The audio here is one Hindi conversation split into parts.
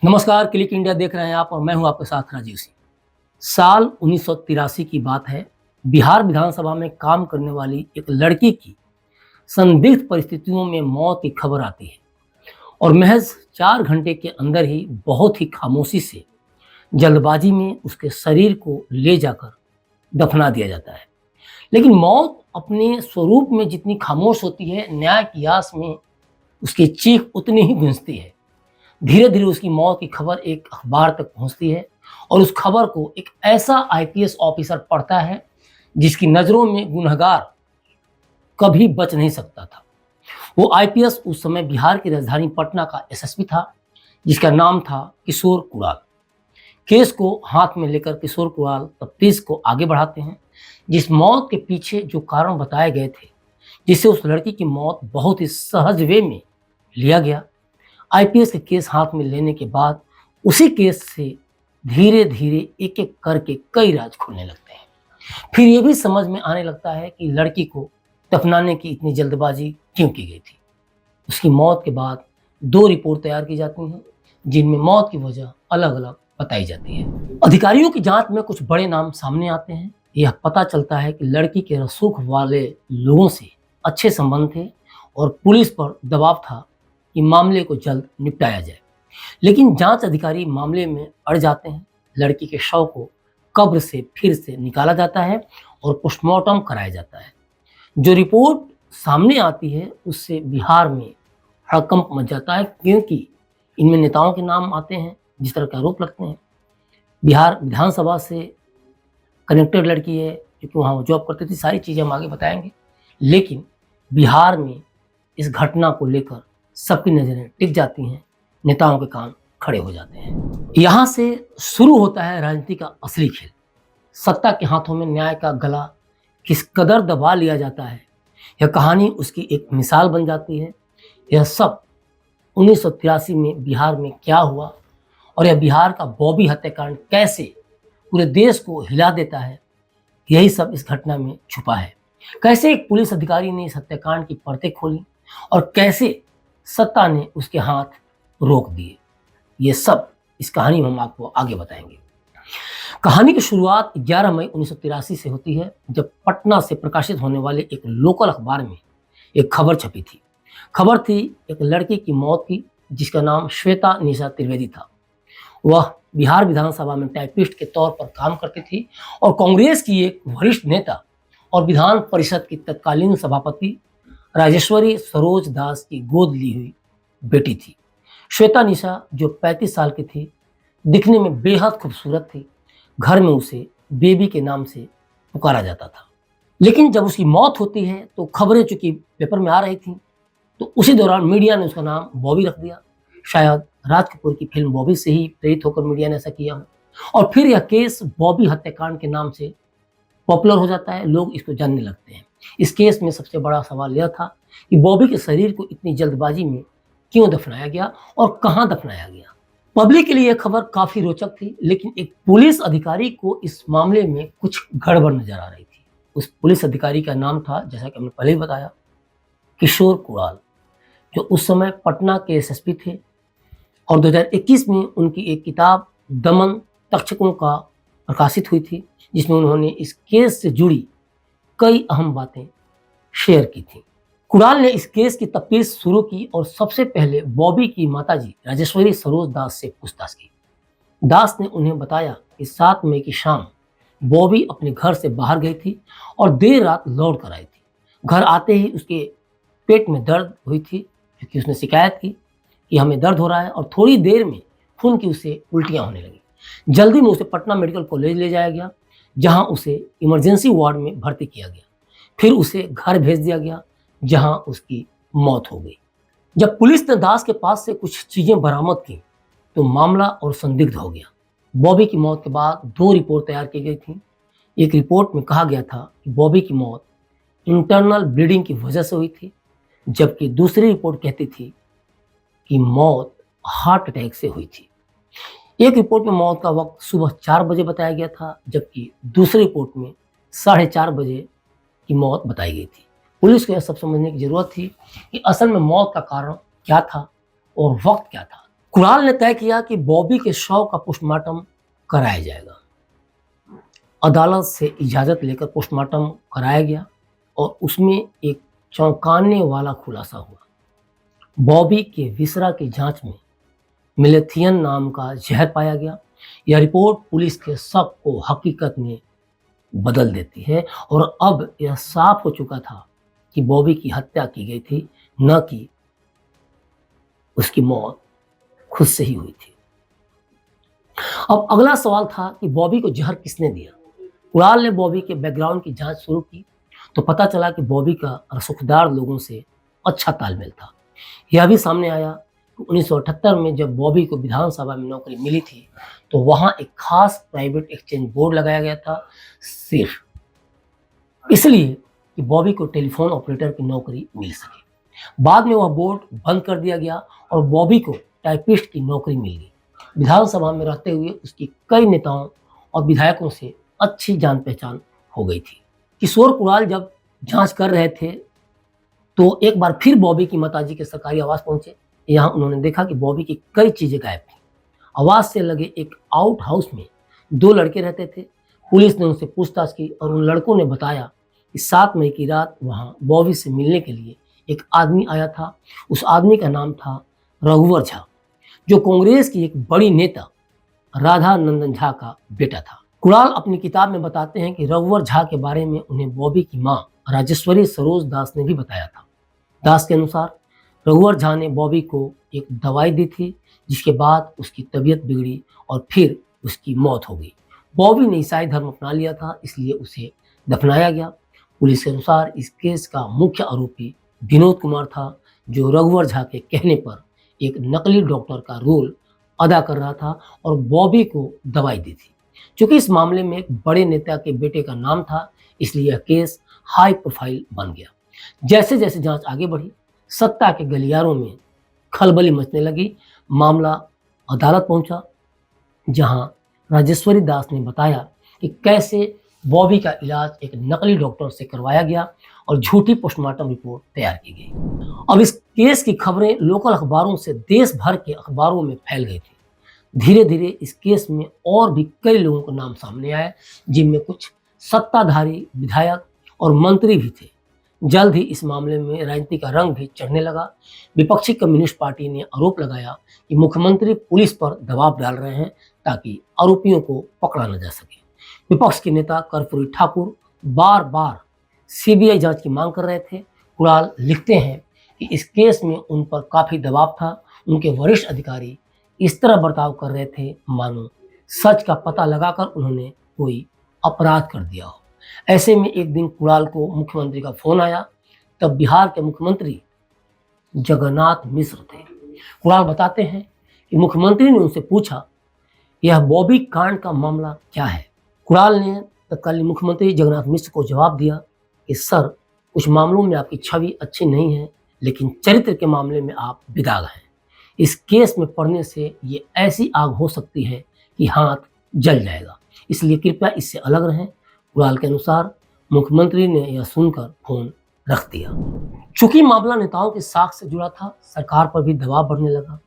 नमस्कार, क्लिक इंडिया देख रहे हैं आप और मैं हूं आपके साथ राजीव सिंह। साल 1983 की बात है। बिहार विधानसभा में काम करने वाली एक लड़की की संदिग्ध परिस्थितियों में मौत की खबर आती है और महज 4 घंटे के अंदर ही बहुत ही खामोशी से जल्दबाजी में उसके शरीर को ले जाकर दफना दिया जाता है। लेकिन मौत अपने स्वरूप में जितनी खामोश होती है, न्याय की आस में उसकी चीख उतनी ही गूंजती है। धीरे धीरे उसकी मौत की खबर एक अखबार तक पहुंचती है और उस खबर को एक ऐसा आईपीएस ऑफिसर पढ़ता है जिसकी नज़रों में गुनहगार कभी बच नहीं सकता था। वो आईपीएस उस समय बिहार की राजधानी पटना का एसएसपी था, जिसका नाम था किशोर कुणाल। केस को हाथ में लेकर किशोर कुणाल तफ्तीश को आगे बढ़ाते हैं। जिस मौत के पीछे जो कारण बताए गए थे, जिससे उस लड़की की मौत बहुत ही सहज वे में लिया गया, आईपीएस के केस हाथ में लेने के बाद उसी केस से धीरे धीरे एक एक करके कई राज खुलने लगते हैं। फिर ये भी समझ में आने लगता है कि लड़की को दफनाने की इतनी जल्दबाजी क्यों की गई थी। उसकी मौत के बाद 2 रिपोर्ट तैयार की जाती हैं, जिनमें मौत की वजह अलग अलग बताई जाती है। अधिकारियों की जांच में कुछ बड़े नाम सामने आते हैं। यह पता चलता है कि लड़की के रसूख वाले लोगों से अच्छे संबंध थे और पुलिस पर दबाव था कि मामले को जल्द निपटाया जाए। लेकिन जांच अधिकारी मामले में अड़ जाते हैं। लड़की के शव को कब्र से फिर से निकाला जाता है और पोस्टमार्टम कराया जाता है। जो रिपोर्ट सामने आती है उससे बिहार में हड़कंप मच जाता है, क्योंकि इनमें नेताओं के नाम आते हैं जिस तरह के आरोप लगते हैं। बिहार विधानसभा से कनेक्टेड लड़की है, क्योंकि वहाँ वो जॉब करती थी। सारी चीज़ें हम आगे बताएंगे। लेकिन बिहार में इस घटना को लेकर सबकी नज़रें टिक जाती हैं, नेताओं के कान खड़े हो जाते हैं। यहाँ से शुरू होता है राजनीति का असली खेल। सत्ता के हाथों में न्याय का गला किस कदर दबा लिया जाता है, यह कहानी उसकी एक मिसाल बन जाती है। यह सब 1983 में बिहार में क्या हुआ और यह बिहार का बॉबी हत्याकांड कैसे पूरे देश को हिला देता है, यही सब इस घटना में छुपा है। कैसे एक पुलिस अधिकारी ने इस हत्याकांड की परतें खोली और कैसे सत्ता ने उसके हाथ रोक दिए, ये सब इस कहानी में हम आपको आगे बताएंगे। कहानी की शुरुआत 11 मई 1983 से होती है, जब पटना से प्रकाशित होने वाले एक लोकल अखबार में एक खबर छपी थी। खबर थी एक लड़की की मौत की, जिसका नाम श्वेता निशा त्रिवेदी था। वह बिहार विधानसभा में टाइपिस्ट के तौर पर काम करती थी और कांग्रेस की एक वरिष्ठ नेता और विधान परिषद की तत्कालीन सभापति राजेश्वरी सरोज दास की गोद ली हुई बेटी थी। श्वेता निशा, जो 35 साल की थी, दिखने में बेहद खूबसूरत थी। घर में उसे बेबी के नाम से पुकारा जाता था। लेकिन जब उसकी मौत होती है तो खबरें चूंकि पेपर में आ रही थी, तो उसी दौरान मीडिया ने उसका नाम बॉबी रख दिया। शायद राज कपूर की फिल्म बॉबी से ही प्रेरित होकर मीडिया ने ऐसा किया हो। और फिर यह केस बॉबी हत्याकांड के नाम से पॉपुलर हो जाता है, लोग इसको जानने लगते हैं। इस केस में सबसे बड़ा सवाल यह था कि बॉबी के शरीर को इतनी जल्दबाजी में क्यों दफनाया गया और कहाँ दफनाया गया। पब्लिक के लिए यह खबर काफी रोचक थी, लेकिन एक पुलिस अधिकारी को इस मामले में कुछ गड़बड़ नजर आ रही थी। उस पुलिस अधिकारी का नाम था, जैसा कि हमने पहले ही बताया, किशोर कुणाल, जो उस समय पटना के एसएसपी थे और 2021 में उनकी एक किताब दमन तक्षकों का प्रकाशित हुई थी, जिसमें उन्होंने इस केस से जुड़ी कई अहम बातें शेयर की थी। कुणाल ने इस केस की तफ्तीश शुरू की और सबसे पहले बॉबी की माताजी राजेश्वरी सरोज दास से पूछताछ की। दास ने उन्हें बताया कि 7 मई की शाम बॉबी अपने घर से बाहर गई थी और देर रात लौट कर आई थी। घर आते ही उसके पेट में दर्द हुई थी, क्योंकि उसने शिकायत की कि हमें दर्द हो रहा है, और थोड़ी देर में खून की उसे उल्टियाँ होने लगी। जल्दी में उसे पटना मेडिकल कॉलेज ले जाया गया, जहां उसे इमरजेंसी वार्ड में भर्ती किया गया। फिर उसे घर भेज दिया गया, जहां उसकी मौत हो गई। जब पुलिस ने दास के पास से कुछ चीजें बरामद की तो मामला और संदिग्ध हो गया। बॉबी की मौत के बाद 2 रिपोर्ट तैयार की गई थी। एक रिपोर्ट में कहा गया था कि बॉबी की मौत इंटरनल ब्लीडिंग की वजह से हुई थी, जबकि दूसरी रिपोर्ट कहती थी कि मौत हार्ट अटैक से हुई थी। एक रिपोर्ट में मौत का वक्त सुबह 4 बजे बताया गया था, जबकि दूसरी रिपोर्ट में 4:30 बजे की मौत बताई गई थी। पुलिस को यह सब समझने की जरूरत थी कि असल में मौत का कारण क्या था और वक्त क्या था। कुणाल ने तय किया कि बॉबी के शव का पोस्टमार्टम कराया जाएगा। अदालत से इजाज़त लेकर पोस्टमार्टम कराया गया और उसमें एक चौंकाने वाला खुलासा हुआ। बॉबी के विसरा की जांच में मिलेथियन नाम का जहर पाया गया। यह रिपोर्ट पुलिस के शक को हकीकत में बदल देती है और अब यह साफ हो चुका था कि बॉबी की हत्या की गई थी, न कि उसकी मौत खुद से ही हुई थी। अब अगला सवाल था कि बॉबी को जहर किसने दिया। कुणाल ने बॉबी के बैकग्राउंड की जांच शुरू की तो पता चला कि बॉबी का रसूखदार लोगों से अच्छा तालमेल था। यह भी सामने आया कि 1978 में जब बॉबी को विधानसभा में नौकरी मिली थी तो वहां एक खास प्राइवेट एक्सचेंज बोर्ड लगाया गया था, सिर्फ इसलिए कि बॉबी को टेलीफोन ऑपरेटर की नौकरी मिल सके। बाद में वह बोर्ड बंद कर दिया गया और बॉबी को टाइपिस्ट की नौकरी मिल गई। विधानसभा में रहते हुए उसकी कई नेताओं और विधायकों से अच्छी जान पहचान हो गई थी। किशोर कुणाल जब जांच कर रहे थे तो एक बार फिर बॉबी की माताजी के सरकारी आवास पहुंचे। यहाँ उन्होंने देखा कि बॉबी की कई चीजें गायब थी। आवास से लगे एक आउट हाउस में 2 लड़के रहते थे। पुलिस ने उनसे पूछताछ की और उन लड़कों ने बताया कि 7 मई की रात वहां बॉबी से मिलने के लिए एक आदमी आया था। उस आदमी का नाम था रघुवर झा, जो कांग्रेस की एक बड़ी नेता राधा नंदन झा का बेटा था। कुणाल अपनी किताब में बताते हैं कि रघुवर झा के बारे में उन्हें बॉबी की मां राजेश्वरी सरोज दास ने भी बताया था। दास के अनुसार रघुवर झा ने बॉबी को एक दवाई दी थी, जिसके बाद उसकी तबीयत बिगड़ी और फिर उसकी मौत हो गई। बॉबी ने ईसाई धर्म अपना लिया था, इसलिए उसे दफनाया गया। पुलिस के अनुसार इस केस का मुख्य आरोपी विनोद कुमार था, जो रघुवर झा के कहने पर एक नकली डॉक्टर का रोल अदा कर रहा था और बॉबी को दवाई दी थी। चूंकि इस मामले में एक बड़े नेता के बेटे का नाम था, इसलिए यह केस हाई प्रोफाइल बन गया। जैसे जैसे जांच आगे बढ़ी, सत्ता के गलियारों में खलबली मचने लगी। मामला अदालत पहुंचा, जहां राजेश्वरी दास ने बताया कि कैसे बॉबी का इलाज एक नकली डॉक्टर से करवाया गया और झूठी पोस्टमार्टम रिपोर्ट तैयार की गई। अब इस केस की खबरें लोकल अखबारों से देश भर के अखबारों में फैल गई थी। धीरे धीरे इस केस में और भी कई लोगों का नाम सामने आया, जिनमें कुछ सत्ताधारी विधायक और मंत्री भी थे। जल्द ही इस मामले में राजनीति का रंग भी चढ़ने लगा। विपक्षी कम्युनिस्ट पार्टी ने आरोप लगाया कि मुख्यमंत्री पुलिस पर दबाव डाल रहे हैं ताकि आरोपियों को पकड़ा न जा सके। विपक्ष के नेता कर्पूरी ठाकुर बार बार सीबीआई जांच की मांग कर रहे थे। कुणाल लिखते हैं कि इस केस में उन पर काफी दबाव था। उनके वरिष्ठ अधिकारी इस तरह बर्ताव कर रहे थे मानो सच का पता लगाकर उन्होंने कोई अपराध कर दिया हो। ऐसे में एक दिन कुणाल को मुख्यमंत्री का फोन आया। तब बिहार के मुख्यमंत्री जगन्नाथ मिश्र थे। कुणाल बताते हैं कि मुख्यमंत्री ने उनसे पूछा, यह बॉबी कांड का मामला क्या है। कुणाल ने तत्कालीन मुख्यमंत्री जगन्नाथ मिश्र को जवाब दिया कि सर, कुछ मामलों में आपकी छवि अच्छी नहीं है, लेकिन चरित्र के मामले में आप बेदाग हैं। इस केस में पड़ने से ये ऐसी आग हो सकती है कि हाथ जल जाएगा, इसलिए कृपया इससे अलग रहें। कुणाल के अनुसार मुख्यमंत्री ने यह सुनकर फोन रख दिया। चूंकि मामला नेताओं के साख से जुड़ा था, सरकार पर भी दबाव बढ़ने लगा।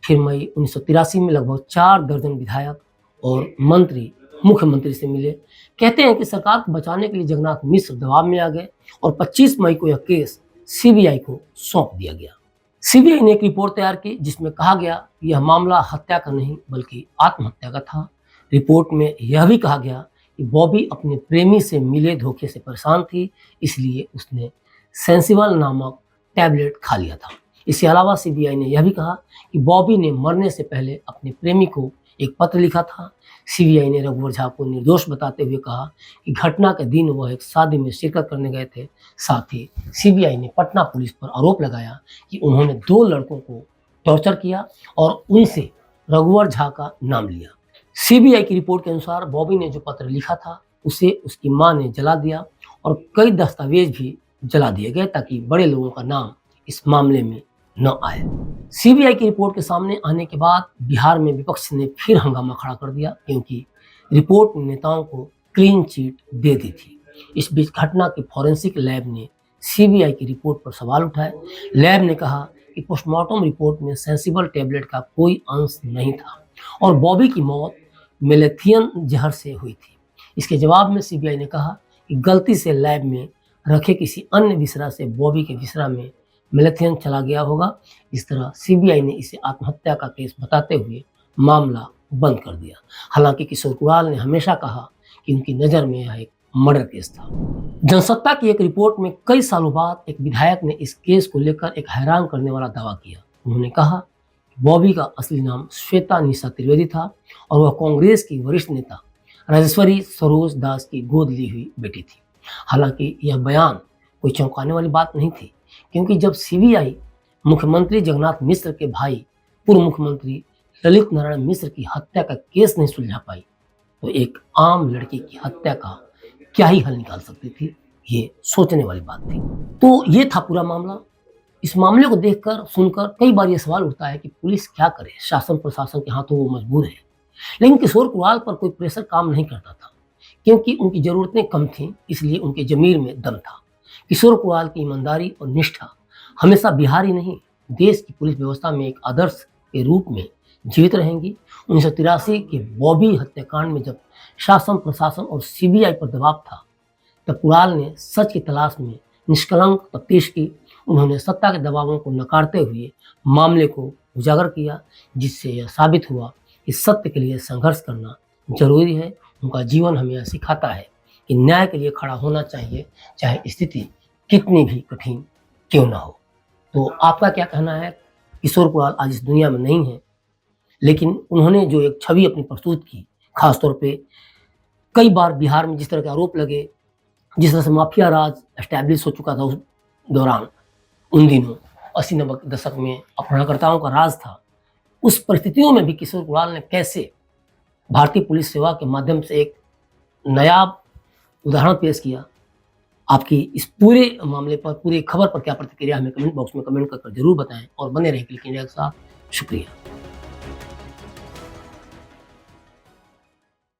फिर मई 1983 में लगभग 4 दर्जन विधायक और मंत्री मुख्यमंत्री से मिले। कहते हैं कि सरकार को बचाने के लिए जगन्नाथ मिश्र दबाव में आ गए और 25 मई को यह केस सीबीआई को सौंप दिया गया। सीबीआई ने एक रिपोर्ट तैयार की जिसमें कहा गया कि यह मामला हत्या का नहीं बल्कि आत्महत्या का था। रिपोर्ट में यह भी कहा गया कि बॉबी अपने प्रेमी से मिले धोखे से परेशान थी, इसलिए उसने सेंसिबल नामक टैबलेट खा लिया था। इसके अलावा सीबीआई ने यह भी कहा कि बॉबी ने मरने से पहले अपने प्रेमी को एक पत्र लिखा था। सीबीआई ने रघुवर झा को निर्दोष बताते हुए कहा कि घटना के दिन वह एक शादी में शिरकत करने गए थे। साथ ही सीबीआई ने पटना पुलिस पर आरोप लगाया कि उन्होंने 2 लड़कों को टॉर्चर किया और उनसे रघुवर झा का नाम लिया। सीबीआई की रिपोर्ट के अनुसार बॉबी ने जो पत्र लिखा था उसे उसकी मां ने जला दिया और कई दस्तावेज भी जला दिए गए ताकि बड़े लोगों का नाम इस मामले में न आए। सीबीआई की रिपोर्ट के सामने आने के बाद बिहार में विपक्ष ने फिर हंगामा खड़ा कर दिया, क्योंकि रिपोर्ट ने नेताओं को क्लीन चिट दे दी थी। इस बीच घटना के फॉरेंसिक लैब ने सीबीआई की रिपोर्ट पर सवाल उठाए। लैब ने कहा कि पोस्टमार्टम रिपोर्ट में सेंसिबल टैबलेट का कोई अंश नहीं था और बॉबी की मौत मेलेथियन जहर से हुई थी। इसके जवाब में सीबीआई ने कहा कि गलती से लैब में रखे किसी अन्य विसरा से बॉबी के विसरा में मेलेथियन चला गया होगा। इस तरह सीबीआई ने इसे आत्महत्या का केस बताते हुए मामला बंद कर दिया। हालांकि किशोर कुणाल ने हमेशा कहा कि उनकी नज़र में यह एक मर्डर केस था। जनसत्ता की एक रिपोर्ट में कई सालों बाद एक विधायक ने इस केस को लेकर एक हैरान करने वाला दावा किया। उन्होंने कहा कि बॉबी का असली नाम श्वेता निशा त्रिवेदी था और वह कांग्रेस की वरिष्ठ नेता राजेश्वरी सरोज दास की गोद ली हुई बेटी थी। हालांकि यह बयान कोई चौंकाने वाली बात नहीं थी, क्योंकि जब सीबीआई मुख्यमंत्री जगन्नाथ मिश्र के भाई पूर्व मुख्यमंत्री ललित नारायण मिश्र की हत्या का केस नहीं सुलझा पाई, तो एक आम लड़की की हत्या का क्या ही हल निकाल सकती थी। ये सोचने वाली बात थी। तो ये था पूरा मामला। इस मामले को देखकर सुनकर कई बार ये सवाल उठता है कि पुलिस क्या करे, शासन प्रशासन के हाथों वो मजबूर है। लेकिन किशोर कुणाल पर कोई प्रेशर काम नहीं करता था, क्योंकि उनकी जरूरतें कम थीं, इसलिए उनके जमीर में दम था। किशोर कुणाल की ईमानदारी और निष्ठा हमेशा बिहार ही नहीं, देश की पुलिस व्यवस्था में एक आदर्श के रूप में जीवित रहेंगी। 1983 के बॉबी हत्याकांड में जब शासन प्रशासन और सीबीआई पर दबाव था, तब कुणाल ने सच की तलाश में निष्कलंक तफ्तीश की। उन्होंने सत्ता के दबावों को नकारते हुए मामले को उजागर किया, जिससे यह साबित हुआ कि सत्य के लिए संघर्ष करना जरूरी है। उनका जीवन हमें यह सिखाता है कि न्याय के लिए खड़ा होना चाहिए, चाहे स्थिति कितनी भी कठिन क्यों ना हो। तो आपका क्या कहना है? किशोर कुणाल आज इस दुनिया में नहीं है, लेकिन उन्होंने जो एक छवि अपनी प्रस्तुत की, खासतौर पे कई बार बिहार में जिस तरह के आरोप लगे, जिस तरह से माफिया राज एस्टैब्लिश हो चुका था उस दौरान, उन दिनों 80-90 के दशक में अपहरणकर्ताओं का राज था, उस परिस्थितियों में भी किशोर कुणाल ने कैसे भारतीय पुलिस सेवा के माध्यम से एक नायाब उदाहरण पेश किया। आपकी इस पूरे मामले पर, पूरी खबर पर क्या प्रतिक्रिया, हमें कमेंट बॉक्स में कमेंट कर जरूर बताएं और बने रहें क्लिक इंडिया के साथ। शुक्रिया।